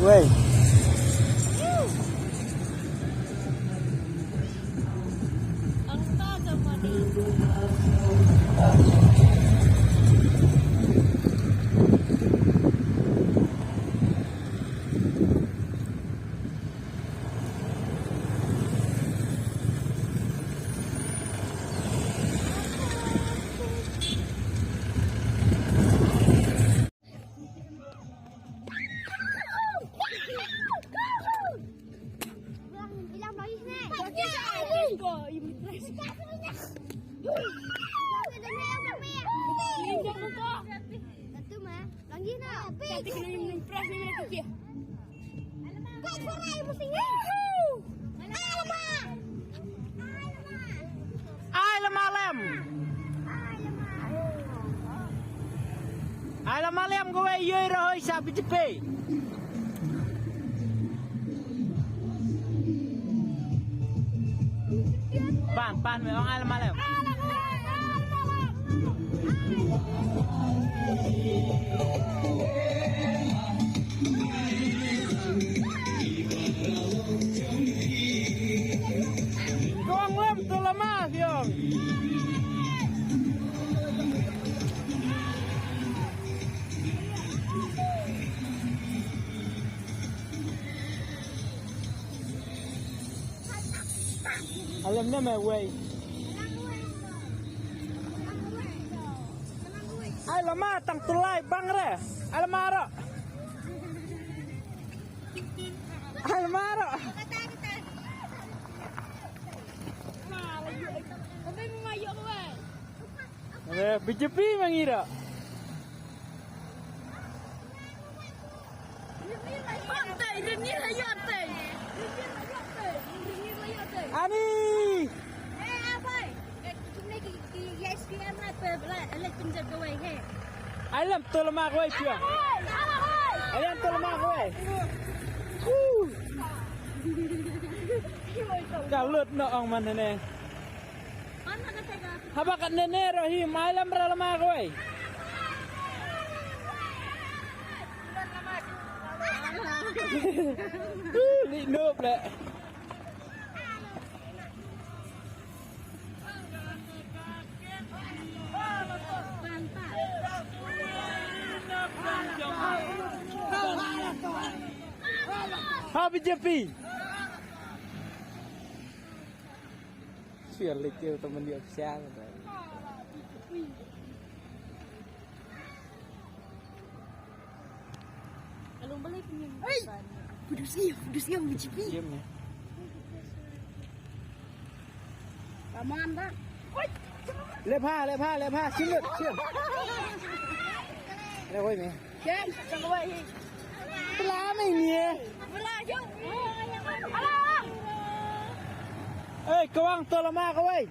Weh. Ang taga pa din. Ai là malam. Ai là malam gue yoi rồi sa bị chụp. Pan mày ông ai là malam. Con lem tu lama siang. Alam na may way. Ay lama tang tulay bang re. Alamaro. Alamaro. BJP mengira. Ani. Alam tu lama gue chưa? Alam tu lama gue. Kau lut no ang mana ne? Haba kat nene rohi malam lama gue. Li noob le. Ha BJP. Chuyện lịch tiêu tụi mình được xa rồi. Kalau balik ni. Kudus siang BJP. Diam ya. Aman dah. Lep ha, silut. Lep oi mày. Jem, jangan buat ni. Pela mày nè. Belah jom. Ê, câu ăn tôi làm ma câu ơi.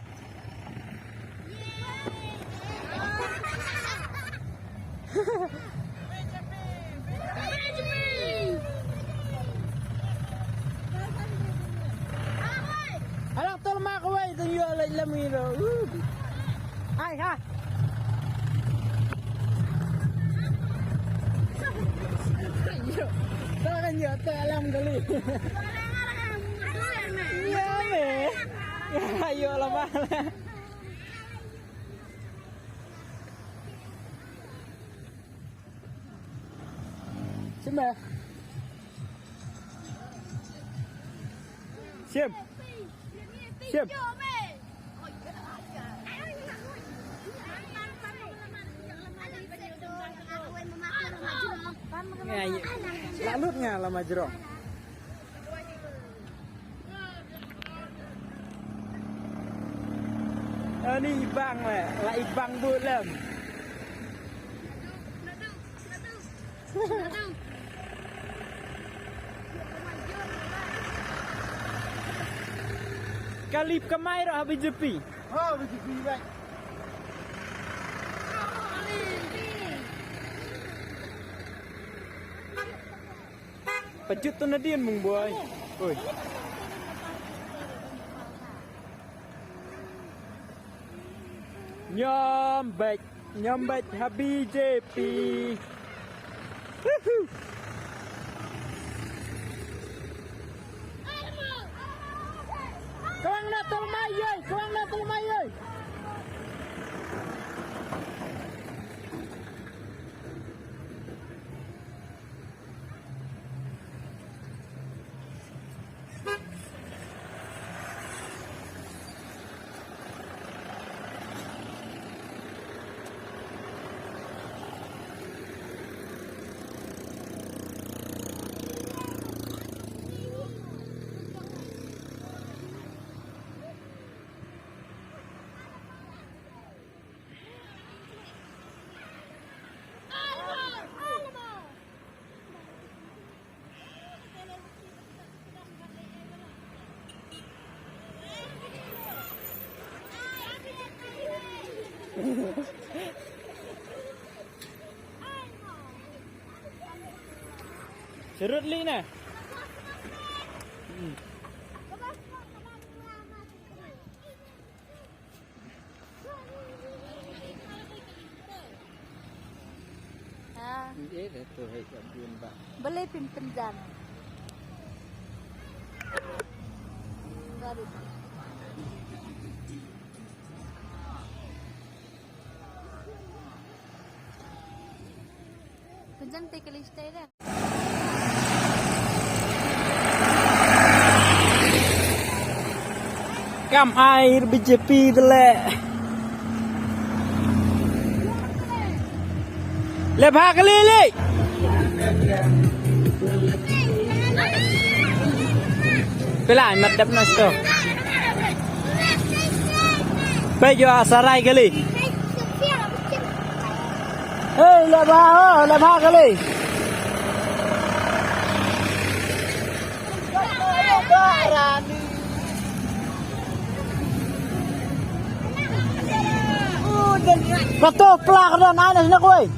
Alang tôi làm ma câu ơi, tôi vừa lại làm gì rồi. Ai ha? Tôi kan nhớ tôi làm cái gì. Nhớ mẹ. Ayo lah malah. Sini. Siap. Lalutnya lama jerong. Ni ibang lah ibang bulam. Kalip kamay ro habis jepi. Oh, habis jepi baik. Pecut tu nadian mung boy. Oi. Nyambet habis JP. Serut li nah. Ini dah tu hai kat pun pak. Boleh pimpin dan. Baru. Hujan tekeli stay dah. Kam air BJP dele. Lebah kali li. Pelai mat dap nas tu. Bejo asarai kali. Hey lebah kali. Betul pelak dan anas nak wei.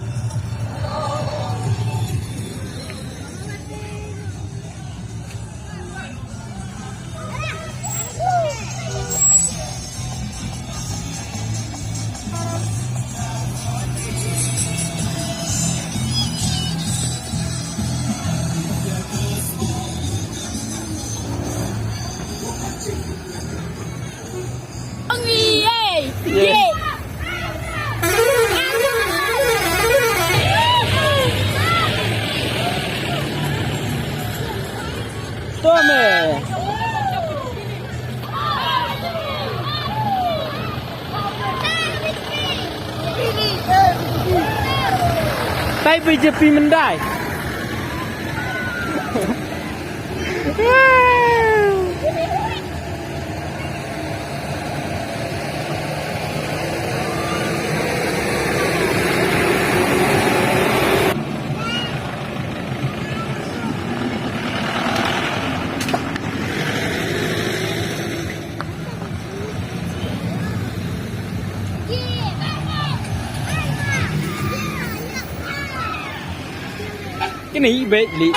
Yeah. Tome. Tay BJP มันได้ Cái này bệ lị.